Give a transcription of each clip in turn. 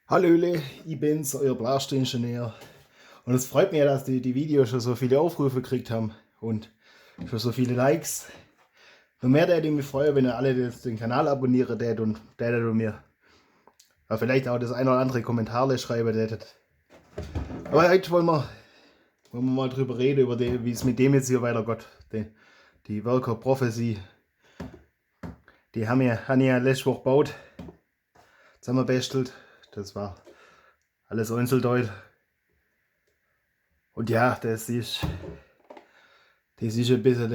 Hallöle, ich bin's, euer Blaster-Ingenieur. Und es freut mich ja, dass die Videos schon so viele Aufrufe gekriegt haben und schon so viele Likes. Noch mehr würde ich mich freuen, wenn ihr alle den Kanal abonnieren tätet und mir vielleicht auch das ein oder andere Kommentar schreiben tätet. Aber heute wollen wir mal drüber reden, wie es mit dem jetzt hier weitergeht. Die Worker Prophecy, die haben ja letzte Woche gebaut, zusammengebastelt. Das war alles Einzelteil. Und ja, das ist ein bisschen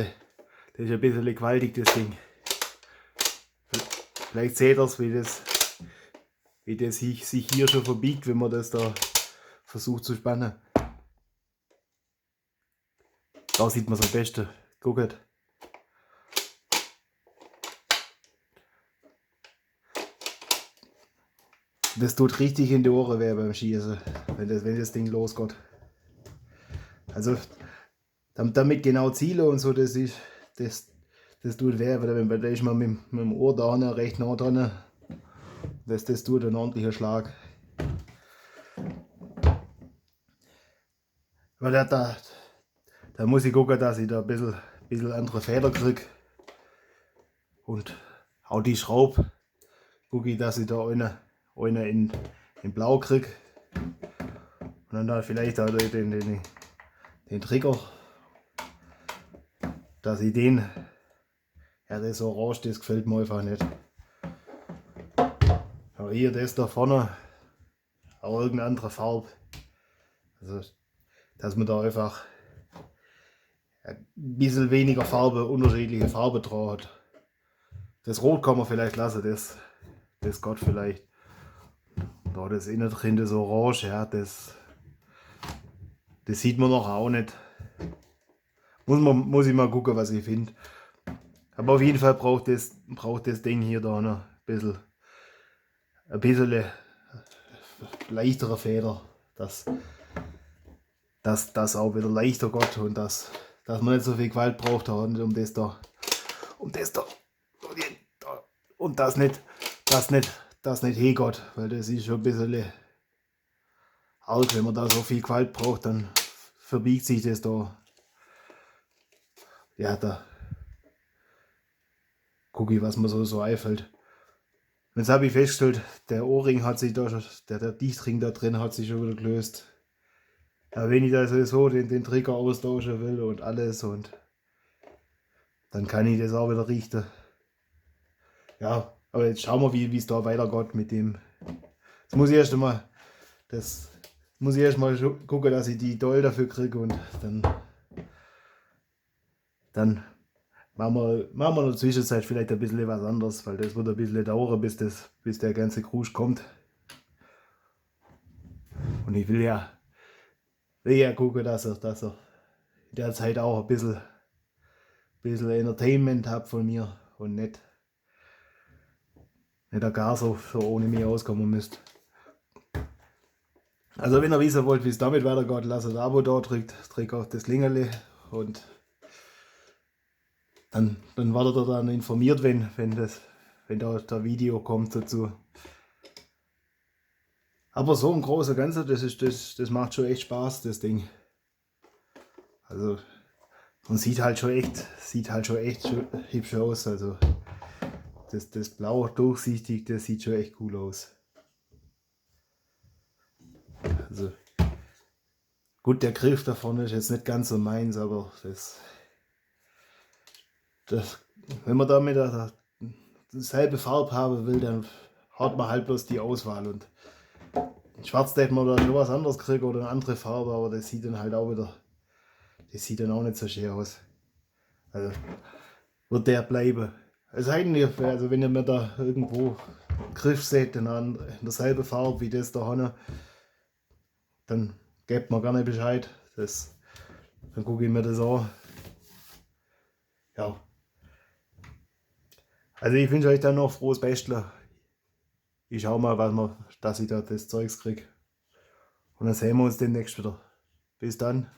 gewaltig, das Ding. Vielleicht seht ihr es, wie das sich hier schon verbiegt, wenn man das da versucht zu spannen. Da sieht man es am besten. Guckt. Das tut richtig in die Ohren weh beim Schießen, wenn das Ding losgeht. Also damit genau zielen und so, das tut weh, weil da ist man mit dem Ohr da recht nah dran. Das tut ein ordentlicher Schlag. Weil da muss ich gucken, dass ich da ein bisschen andere Feder kriege. Und auch die Schraube gucke ich, dass ich da eine in Blau kriege. Und dann da vielleicht auch den Trigger, dass ich den, ja, das Orange, das gefällt mir einfach nicht. Aber hier das da vorne, auch irgendeine andere Farbe. Also, dass man da einfach ein bisschen weniger Farbe, unterschiedliche Farbe drauf hat. Das Rot kann man vielleicht lassen, das geht vielleicht. Da das innen drin, das Orange, ja, das sieht man noch auch nicht. Muss ich mal gucken, was ich finde. Aber auf jeden Fall braucht das Ding hier da noch ein bisschen leichtere Feder, dass das auch wieder leichter geht und dass man nicht so viel Gewalt braucht um das da und das nicht hingeht, weil das ist schon ein bisschen arg, wenn man da so viel Gewalt braucht, dann verbiegt sich das da. Ja, da gucke ich, was mir so einfällt. Jetzt habe ich festgestellt, der Ohrring hat sich da schon, der Dichtring da drin hat sich schon wieder gelöst. Ja, wenn ich da sowieso den Trigger austauschen will und alles, und dann kann ich das auch wieder richten. Ja, aber jetzt schauen wir, wie es da weitergeht mit dem. Jetzt muss ich erst mal gucken, dass ich die Doll dafür kriege, und dann machen wir in der Zwischenzeit vielleicht ein bisschen was anderes, weil das wird ein bisschen dauern, bis der ganze Krusch kommt. Und ich will ja gucken, dass er in der Zeit auch ein bisschen Entertainment hat von mir und nicht gar so ohne mich auskommen müsst. Also wenn ihr wissen wollt, wie es damit weitergeht, lasst ein Abo da, drückt auf das Lingerle, und dann werdet ihr dann informiert, wenn da der Video kommt dazu. Aber so im Großen und Ganzen, das macht schon echt Spaß, das Ding. Also, und sieht halt schon echt hübsch aus. Also das Blau durchsichtig, das sieht schon echt cool aus. Also gut, der Griff da vorne ist jetzt nicht ganz so meins, aber wenn man damit dieselbe Farbe haben will, dann hat man halt bloß die Auswahl, und in Schwarz hätte man da schon was anderes kriegen oder eine andere Farbe, aber das sieht dann halt auch wieder, das sieht dann auch nicht so schön aus. Also wird der bleiben. Also eigentlich, also wenn ihr mir da irgendwo einen Griff seht in derselben Farbe wie das da hinten, dann gebt mir gerne Bescheid. Dann gucke ich mir das an. Ja. Also ich wünsche euch dann noch frohes Basteln. Ich schau mal, dass ich da das Zeugs kriege. Und dann sehen wir uns demnächst wieder. Bis dann.